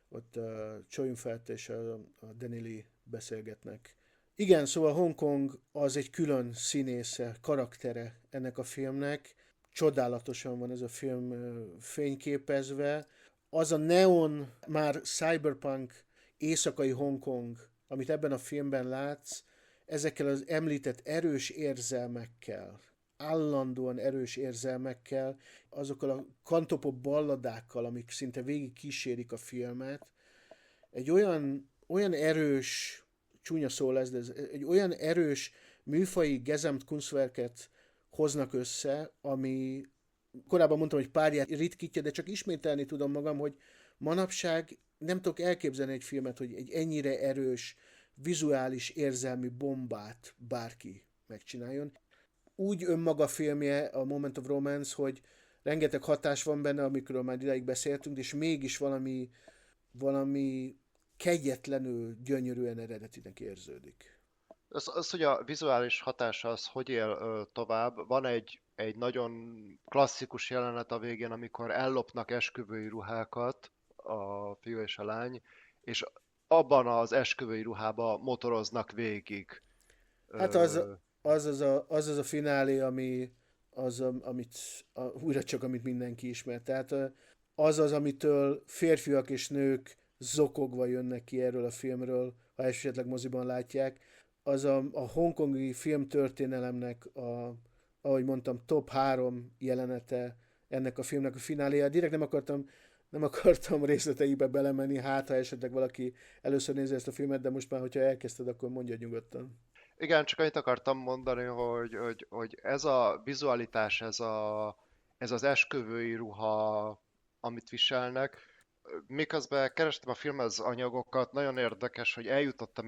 ott a Chow Yun-fat és a Danny Lee beszélgetnek. Igen, szóval Hongkong az egy külön színésze, karaktere ennek a filmnek. Csodálatosan van ez a film fényképezve. Az a neon, már cyberpunk éjszakai Hongkong, amit ebben a filmben látsz, ezekkel az említett erős érzelmekkel, állandóan erős érzelmekkel, azokkal a kantopop balladákkal, amik szinte végig kísérik a filmet, egy olyan erős, csúnya szó lesz, de ez egy olyan erős műfai Gesamtkunstwerket hoznak össze, ami korábban mondtam, hogy párját ritkítja, de csak ismételni tudom magam, hogy manapság nem tudok elképzelni egy filmet, hogy egy ennyire erős, vizuális, érzelmi bombát bárki megcsináljon. Úgy önmaga filmje a Moment of Romance, hogy rengeteg hatás van benne, amikről már ideig beszéltünk, és mégis valami kegyetlenül, gyönyörűen eredetinek érződik. Az, hogy a vizuális hatása az hogy él tovább, van egy nagyon klasszikus jelenet a végén, amikor ellopnak esküvői ruhákat a fiú és a lány, és abban az esküvői ruhába motoroznak végig. Hát Ö, az a finálé, amit újra csak amit mindenki ismer. Tehát az az, amitől férfiak és nők zokogva jönnek ki erről a filmről, ha esetleg moziban látják, az a hongkongi filmtörténelemnek ahogy mondtam, top 3 jelenete ennek a filmnek a fináléja. Direkt nem akartam részleteibe belemenni, hát ha esetleg valaki először nézi ezt a filmet, de most már, hogyha elkezdted, akkor mondja nyugodtan. Igen, csak annyit akartam mondani, hogy ez a vizualitás, ez az esküvői ruha, amit viselnek, miközben kerestem a filmhez anyagokat, nagyon érdekes, hogy eljutottam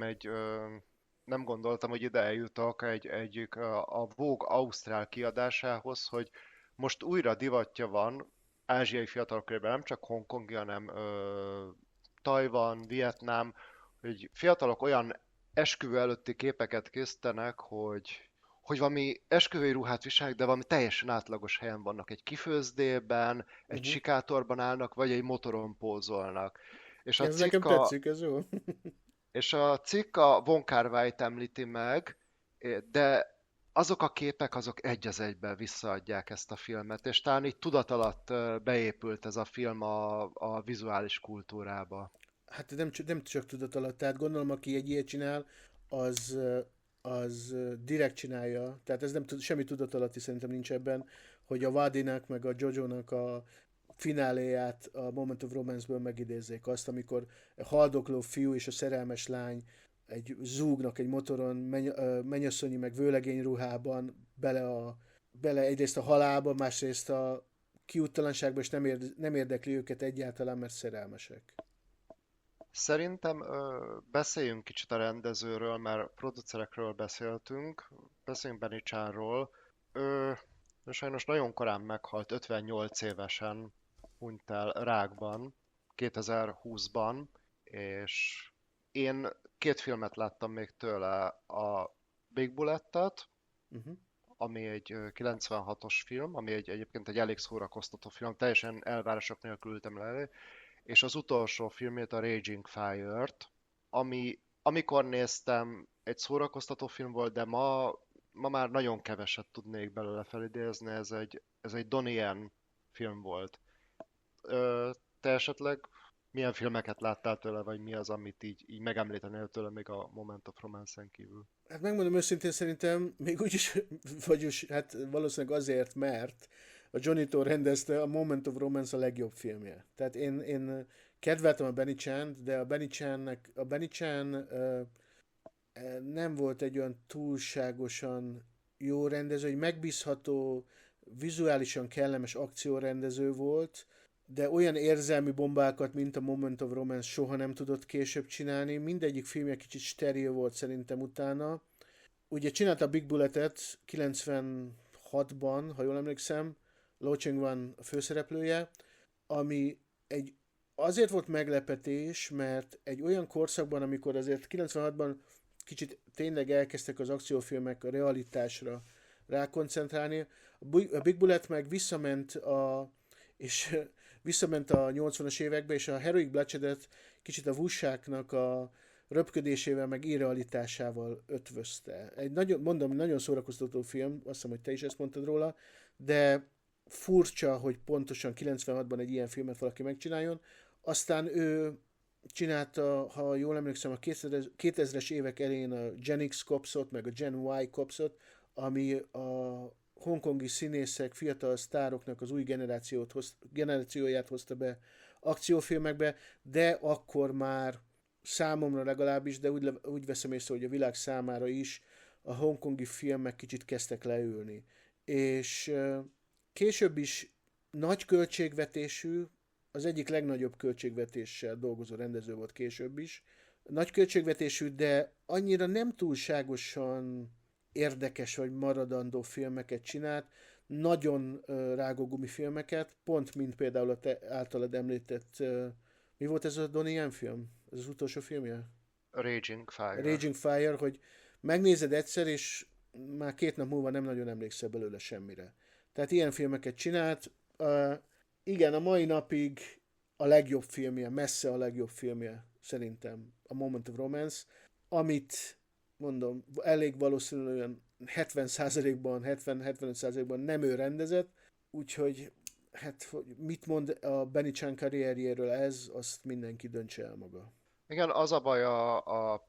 nem gondoltam, hogy ide eljutok a Vogue Ausztrál kiadásához, hogy most újra divatja van ázsiai fiatalok körében, nem csak hongkongi, hanem Tajvan, Vietnám, hogy fiatalok olyan esküvő előtti képeket készítenek, hogy valami esküvői ruhát viselnek, de valami teljesen átlagos helyen vannak. Egy kifőzdében, egy Uh-huh. sikátorban állnak, vagy egy motoron pózolnak. És a Ez nekem cikk tetszik, ez jó. és a cikk a Von Kar-wai-t említi meg, de azok a képek, azok egy az egyben visszaadják ezt a filmet, és talán így tudat alatt beépült ez a film a vizuális kultúrába. Hát nem csak tudat alatt, tehát gondolom, aki egy ilyet csinál, az, az direkt csinálja, tehát ez nem semmi tudat alatti szerintem nincs ebben, hogy a Vadinak meg a Jojo-nak a fináléját a Moment of Romance-ből megidézzék azt, amikor a haldokló fiú és a szerelmes lány zúgnak egy motoron, mennyasszonyi meg vőlegény ruhában bele egyrészt a halálba, másrészt a kiúttalanságba, és nem érdekli őket egyáltalán, mert szerelmesek. Szerintem beszéljünk kicsit a rendezőről, mert producerekről beszéljünk Benny Chanról. Ő sajnos nagyon korán meghalt, 58 évesen hunyt el rákban, 2020-ban, és én 2 filmet láttam még tőle, a Big Bullet-et, Uh-huh. ami egy 96-os film, ami egyébként egy elég szórakoztató film, teljesen elvárások nélkül ültem le, és az utolsó filmét, a Raging Fire-t, amikor néztem, egy szórakoztató film volt, de ma már nagyon keveset tudnék belőle felidézni, ez egy Donnie Yen film volt. Te esetleg milyen filmeket láttál tőle, vagy mi az, amit így megemlítenél tőle még a Moment of Romance-en kívül? Hát megmondom őszintén, szerintem még úgyis, vagyis hát valószínűleg azért, mert a Johnny-tól rendezte a Moment of Romance a legjobb filmje. Tehát én kedveltem a Benny Chan-t, de a Benny Chan nem volt egy olyan túlságosan jó rendező, egy megbízható, vizuálisan kellemes akciórendező volt, de olyan érzelmi bombákat, mint a Moment of Romance soha nem tudott később csinálni. Mindegyik filmje kicsit steril volt szerintem utána. Ugye csinálta a Big Bullet-et 96-ban, ha jól emlékszem, Lo Cheng van a főszereplője, ami egy azért volt meglepetés, mert egy olyan korszakban, amikor azért 96-ban kicsit tényleg elkezdtek az akciófilmek a realitásra rákoncentrálni, a Big Bullet meg és visszament a 80-as évekbe, és a Heroic Bloodshed-et kicsit a vusáknak a röpködésével, meg irrealitásával ötvözte. Nagyon szórakoztató film, azt hiszem, hogy te is ezt mondtad róla, de furcsa, hogy pontosan 96-ban egy ilyen filmet valaki megcsináljon. Aztán ő csinálta, ha jól emlékszem, a 2000-es évek elején a Gen X Copsot, meg a Gen Y Copsot, ami a hongkongi színészek, fiatal sztároknak az új generációját hozta be akciófilmekbe, de akkor már számomra legalábbis, de úgy veszem észre, hogy a világ számára is a hongkongi filmek kicsit kezdtek leülni. És később is nagy költségvetésű, az egyik legnagyobb költségvetéssel dolgozó rendező volt később is. Nagy költségvetésű, de annyira nem túlságosan érdekes vagy maradandó filmeket csinált, nagyon rágógumi filmeket, pont mint például a te általad említett, mi volt ez a Donnie Yen film? Ez az utolsó filmje? Raging Fire. Raging Fire, hogy megnézed egyszer, és már 2 nap múlva nem nagyon emlékszel belőle semmire. Tehát ilyen filmeket csinált. Igen, a mai napig a legjobb filmje, messze a legjobb filmje szerintem a Moment of Romance, amit mondom, elég valószínűleg olyan 70%-ban, 70-75%-ban nem ő rendezett, úgyhogy hát mit mond a Benny Chan karrierjéről ez, azt mindenki döntse el maga. Igen, az a baj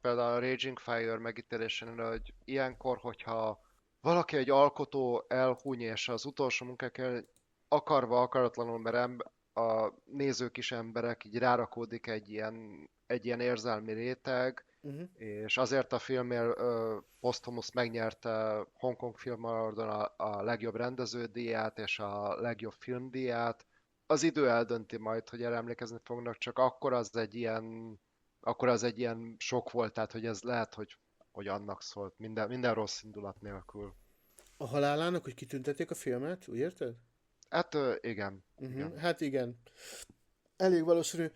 például a Raging Fire megítélésénél, hogy ilyenkor, hogyha valaki egy alkotó elhúny, és az utolsó munkákkal akarva, akaratlanul, mert a nézők is emberek, így rárakódik egy ilyen érzelmi réteg, Uh-huh. és azért a filmért Posthumous megnyerte Hongkong Film Awardon a legjobb rendeződíját és a legjobb filmdíját. Az idő eldönti majd, hogy erre emlékezni fognak, csak akkor az egy ilyen sok volt, tehát hogy ez lehet, hogy annak szólt, minden rossz indulat nélkül. A halálának, hogy kitüntették a filmet, úgy érted? Hát igen, Uh-huh. igen. Hát igen. Elég valószínű.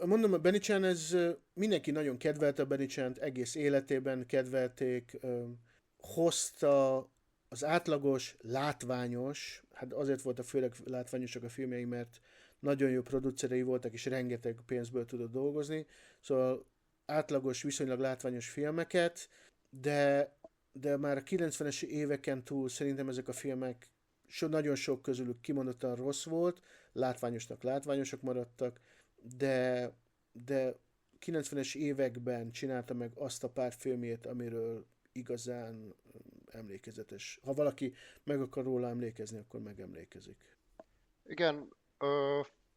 Mondom, a Benny Chan, ez mindenki nagyon kedvelte a Benny Chant, egész életében kedvelték, hozta az átlagos, látványos, hát azért voltak főleg látványosak a filmjei, mert nagyon jó producerei voltak, és rengeteg pénzből tudott dolgozni, szóval átlagos, viszonylag látványos filmeket, de, de már a 90-es éveken túl szerintem ezek a filmek nagyon sok közülük kimondottan rossz volt, látványosnak látványosak maradtak, de 90-es években csinálta meg azt a pár filmjét, amiről igazán emlékezetes. Ha valaki meg akar róla emlékezni, akkor megemlékezik. Igen,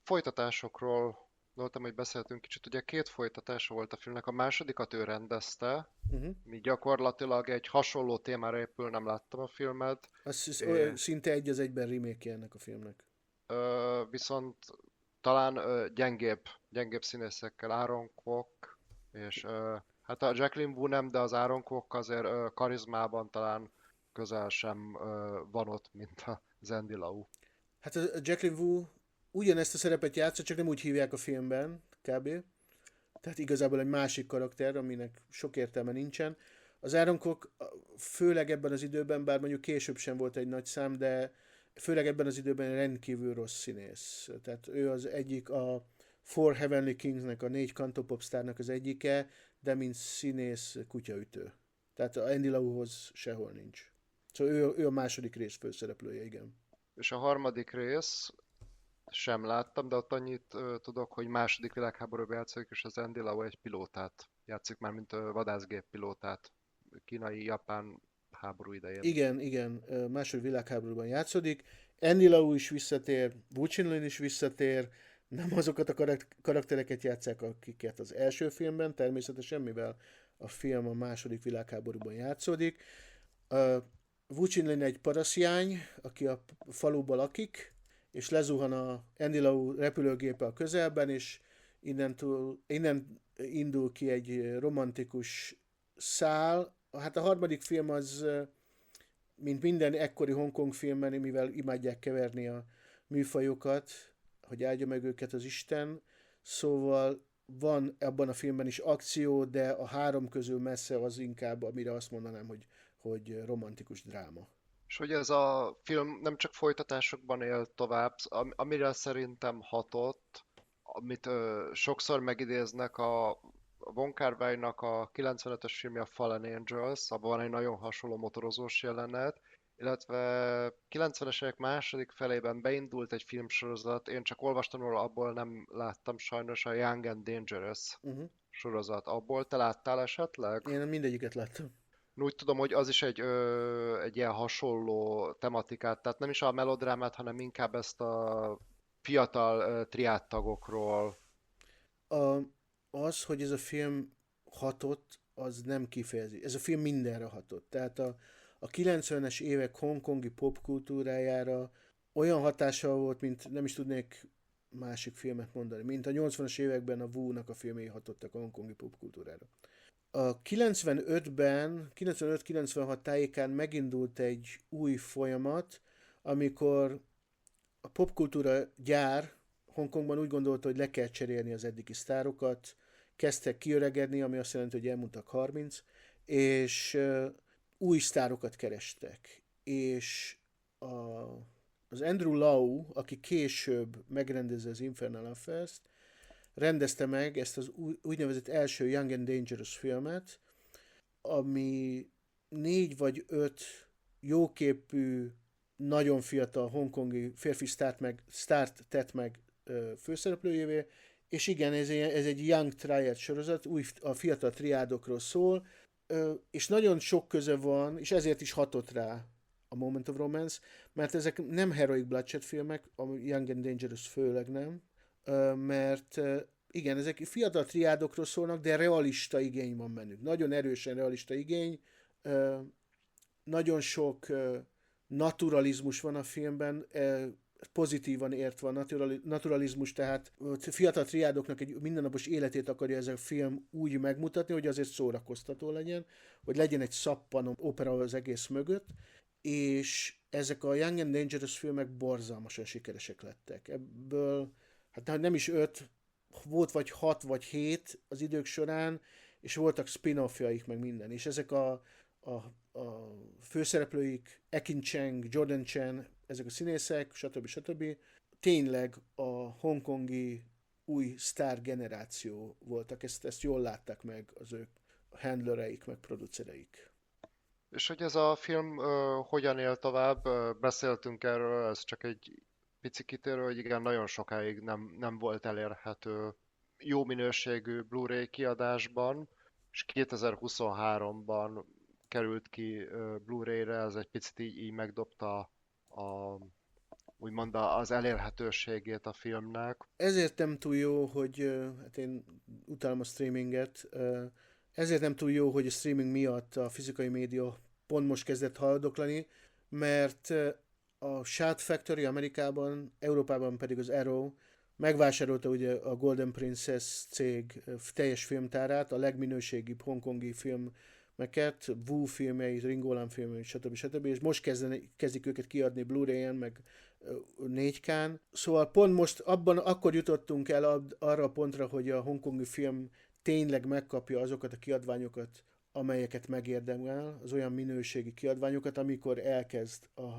folytatásokról gondoltam, hogy beszéltünk kicsit. Ugye két folytatása volt a filmnek, a másodikat ő rendezte, Uh-huh. mi gyakorlatilag egy hasonló témára épül, nem láttam a filmet, Szinte egy az egyben remake ennek a filmnek. viszont talán gyengébb színészekkel, Aaron Kwok, és hát a Jacqueline Wu nem, de az Aaron Kwok azért karizmában talán közel sem van ott, mint a Andy Lau. Hát a Jacqueline Wu ugyanezt a szerepet játszott, csak nem úgy hívják a filmben, kb. Tehát igazából egy másik karakter, aminek sok értelme nincsen. Az Aaron Kwok főleg ebben az időben, bár mondjuk később sem volt egy nagy szám, de főleg ebben az időben rendkívül rossz színész. Tehát ő az egyik a Four Heavenly Kingsnek, a 4 kantopopstárnak az egyike, de mint színész kutyaütő. Tehát a Andy Lauhoz sehol nincs. Szóval ő a második rész főszereplője, igen. És a harmadik rész sem láttam, de ott annyit tudok, hogy második világháborúban játszik, és az Andy Lau egy pilótát játszik már, mint vadászgép pilótát kínai-japán háború idején. Igen, igen, második világháborúban játszódik. Andy Lau is visszatér, Wu Chinlin is visszatér, nem azokat a karaktereket játszák, akiket az első filmben, természetesen, mivel a film a második világháborúban játszódik. Wu Chinlin egy parasztjány, aki a faluban lakik, és lezuhan a Andy Lau repülőgépe a közelben, és innen indul ki egy romantikus szál. Hát a harmadik film az, mint minden ekkori Hongkong filmben, mivel imádják keverni a műfajokat, hogy áldja meg őket az Isten, szóval van ebben a filmben is akció, de a három közül messze az inkább, amire azt mondanám, hogy romantikus dráma. És hogy ez a film nem csak folytatásokban él tovább, amire szerintem hatott, amit sokszor megidéznek a Wong Kar-wainak a 95-ös filmje a Fallen Angels, abban van egy nagyon hasonló motorozós jelenet, illetve 90-es évek második felében beindult egy filmsorozat, én csak olvastam róla, abból nem láttam sajnos, a Young and Dangerous Uh-huh. sorozat. Abból te láttál esetleg? Én mindegyiket láttam. Úgy tudom, hogy az is egy ilyen hasonló tematikát, tehát nem is a melodrámát, hanem inkább ezt a fiatal triádtagokról. A, az, hogy ez a film hatott, az nem kifejezi. Ez a film mindenre hatott. Tehát a 90-es évek hongkongi popkultúrájára olyan hatással volt, mint nem is tudnék másik filmet mondani, mint a 80-as években a Wu-nak a filmjei hatottak a hongkongi popkultúrára. A 95-ben, 95-96 tájékán megindult egy új folyamat, amikor a popkultúra gyár Hongkongban úgy gondolta, hogy le kell cserélni az eddigi sztárokat, kezdtek kiöregedni, ami azt jelenti, hogy elmúltak 30, és új sztárokat kerestek. És az Andrew Lau, aki később megrendezze az Infernal Affairs-t, rendezte meg ezt az úgynevezett első Young and Dangerous filmet, ami 4 vagy 5 jóképű nagyon fiatal hongkongi férfi sztárt tett meg főszereplőjévé, és igen, ez egy Young Triad sorozat, a fiatal triádokról szól, és nagyon sok köze van, és ezért is hatott rá a Moment of Romance, mert ezek nem heroic bloodshed filmek, a Young and Dangerous főleg nem, mert igen, ezek fiatal triádokról szólnak, de realista igény van bennük. Nagyon erősen realista igény, nagyon sok naturalizmus van a filmben, pozitívan értve a naturalizmus, tehát fiatal triádoknak egy mindennapos életét akarja ez a film úgy megmutatni, hogy azért szórakoztató legyen, hogy legyen egy szappan opera az egész mögött, és ezek a Young and Dangerous filmek borzalmasan sikeresek lettek. Ebből, hát nem is 5, volt vagy 6 vagy 7 az idők során, és voltak spin-offjaik, meg minden. És ezek a főszereplőik, Ekin Cheng, Jordan Chen, ezek a színészek, stb. Tényleg a hongkongi új sztár generáció voltak. Ezt jól látták meg az ők handlereik, meg producereik. És hogy ez a film hogyan él tovább, beszéltünk erről, ez csak egy pici kitérő, hogy igen, nagyon sokáig nem volt elérhető jó minőségű Blu-ray kiadásban, és 2023-ban került ki Blu-ray-re, ez egy picit így megdobta úgymond az elérhetőségét a filmnek. Ezért nem túl jó, hogy hát én utálom a streaminget, ezért nem túl jó, hogy a streaming miatt a fizikai média pont most kezdett haldoklani, mert a Shout Factory Amerikában, Európában pedig az Arrow megvásárolta ugye a Golden Princess cég teljes filmtárát, a legminőségibb hongkongi filmeket, Wu filmjeit, Ringolan filmjeit, stb. És most kezdik őket kiadni Blu-ray-en, meg 4K-n. Szóval pont most akkor jutottunk el arra a pontra, hogy a hongkongi film tényleg megkapja azokat a kiadványokat, amelyeket megérdemel, az olyan minőségi kiadványokat, amikor elkezd a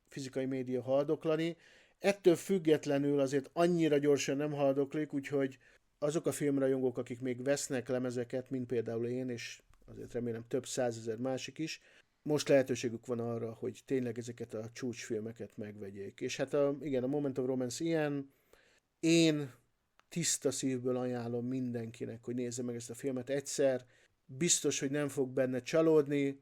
fizikai média haldoklani. Ettől függetlenül azért annyira gyorsan nem haldoklik, úgyhogy azok a filmrajongók, akik még vesznek lemezeket, mint például én, és azért remélem több százezer másik is, most lehetőségük van arra, hogy tényleg ezeket a csúcsfilmeket megvegyék. És hát igen, a Moment of Romance ilyen, én tiszta szívből ajánlom mindenkinek, hogy nézze meg ezt a filmet egyszer, biztos, hogy nem fog benne csalódni.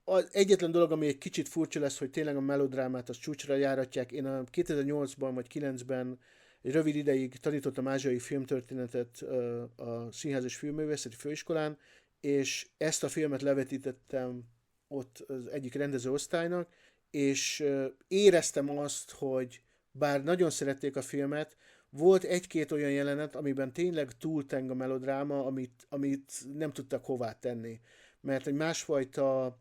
Az egyetlen dolog, ami egy kicsit furcsa lesz, hogy tényleg a melodrámát az csúcsra járatják. Én a 2008-ban vagy 2009-ben egy rövid ideig tanítottam ázsiai filmtörténetet a Színház és Filmművészeti Főiskolán, és ezt a filmet levetítettem ott az egyik rendezőosztálynak, és éreztem azt, hogy bár nagyon szerették a filmet, volt egy-két olyan jelenet, amiben tényleg túlteng a melodráma, amit nem tudtak hová tenni. Mert egy másfajta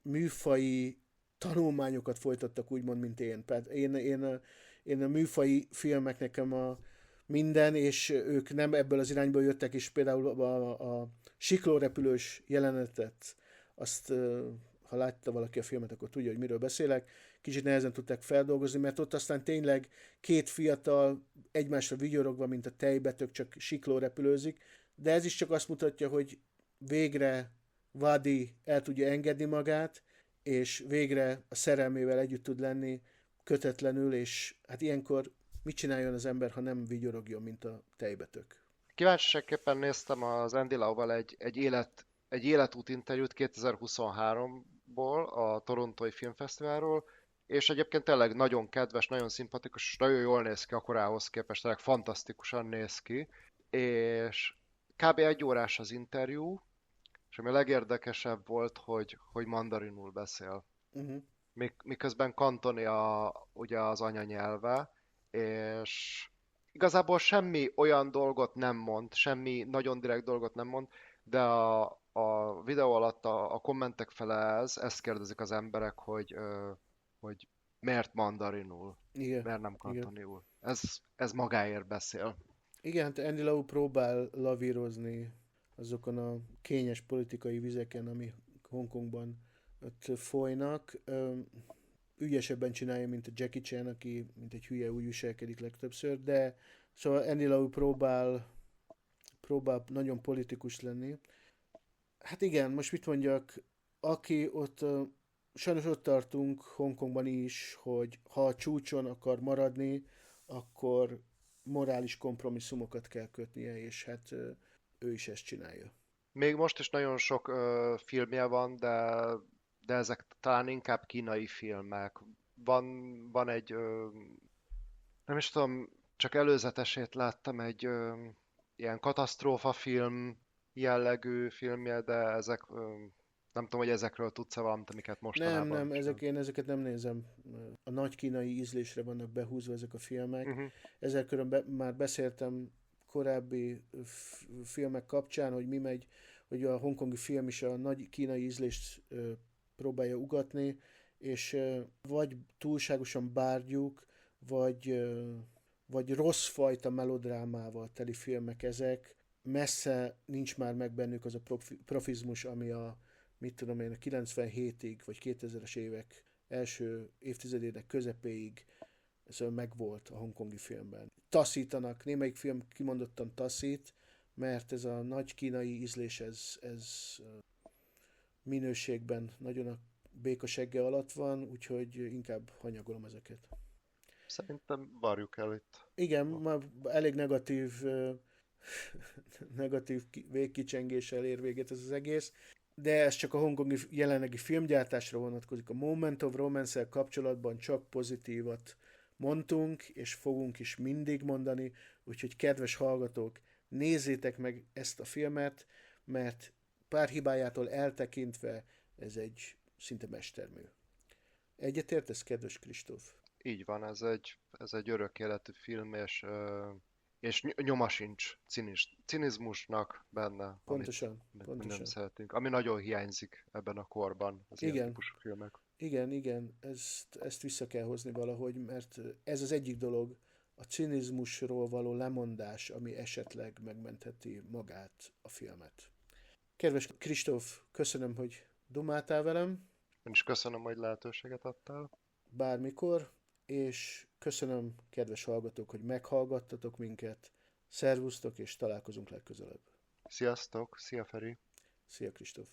műfai tanulmányokat folytattak, úgymond, mint én. Én a műfai filmek nekem a minden, és ők nem ebből az irányból jöttek, és például a siklórepülős jelenetet, azt, ha látta valaki a filmet, akkor tudja, hogy miről beszélek, kicsit nehezen tudták feldolgozni, mert ott aztán tényleg két fiatal egymásra vigyorogva, mint a tejbetök, csak siklórepülőzik, de ez is csak azt mutatja, hogy végre Vadi el tudja engedni magát, és végre a szerelmével együtt tud lenni kötetlenül, és hát ilyenkor mit csináljon az ember, ha nem vigyorogjon, mint a tejbetök? Kíváncsiságképpen néztem az Andy Lau-val egy életút interjút 2023-ból, a Torontói Filmfesztiválról, és egyébként tényleg nagyon kedves, nagyon szimpatikus, és nagyon jól néz ki a korához képest, tényleg fantasztikusan néz ki, és kb. 1 órás az interjú, és ami a legérdekesebb volt, hogy mandarinul beszél. Uh-huh. Miközben kantoni ugye az anyanyelve, és igazából semmi olyan dolgot nem mond, semmi nagyon direkt dolgot nem mond, de a videó alatt a kommentek fele ezt kérdezik az emberek, hogy miért mandarinul, Igen, miért nem igen. kantoniul. Ez magáért beszél. Igen, hát Andy Lau próbál lavírozni azokon a kényes politikai vizeken, ami Hongkongban ott folynak. Ügyesebben csinálja, mint a Jackie Chan, aki mint egy hülye úgy viselkedik legtöbbször, de szóval Andy Lau próbál nagyon politikus lenni. Hát igen, most mit mondjak, aki ott sajnos ott tartunk Hongkongban is, hogy ha a csúcson akar maradni, akkor morális kompromisszumokat kell kötnie, és hát ő is ezt csinálja. Még most is nagyon sok filmje van, de ezek talán inkább kínai filmek. Van egy, nem is tudom, csak előzetesét láttam egy ilyen katasztrófa film jellegű filmje, de ezek, nem tudom, hogy ezekről tudsz-e valamit, amiket Nem, mostanában nem, csinál. én ezeket nem nézem. A nagy kínai ízlésre vannak behúzva ezek a filmek. Uh-huh. Ezzel már beszéltem korábbi filmek kapcsán, hogy mi megy, hogy a hongkongi film is a nagy kínai ízlést próbálja ugatni, és vagy túlságosan bárgyúk, vagy, vagy rossz fajta melodrámával teli filmek ezek. Messze nincs már meg bennük az a profizmus, ami a, mit tudom én, a 97-ig, vagy 2000-es évek első évtizedének közepéig ez megvolt a hongkongi filmben. Taszítanak, némelyik film kimondottan taszít, mert ez a nagy kínai ízlés, ez minőségben nagyon a békasegge alatt van, úgyhogy inkább hanyagolom ezeket. Szerintem várjuk el itt. Igen, már elég negatív, negatív végkicsengéssel ér véget ez az egész, de ez csak a hongkongi jelenlegi filmgyártásra vonatkozik. A Moment of Romance-el kapcsolatban csak pozitívat mondtunk, és fogunk is mindig mondani, úgyhogy kedves hallgatók, nézzétek meg ezt a filmet, mert pár hibájától eltekintve ez egy szinte mestermű. Egyetértesz, kedves Kristóf? Így van, ez egy örök életű film, és nyoma sincs cinizmusnak benne, Pontosan, amit nem pontosan. szeretünk, ami nagyon hiányzik ebben a korban, az ilyen Igen, típusú filmek. igen, ezt vissza kell hozni valahogy, mert ez az egyik dolog, a cinizmusról való lemondás, ami esetleg megmentheti magát a filmet. Kedves Kristóf, köszönöm, hogy dumáltál velem, Én is köszönöm, hogy lehetőséget adtál. bármikor, és köszönöm, kedves hallgatók, hogy meghallgattatok minket. Szervusztok, és találkozunk legközelebb. Sziasztok, szia Feri! Szia, Kristóf!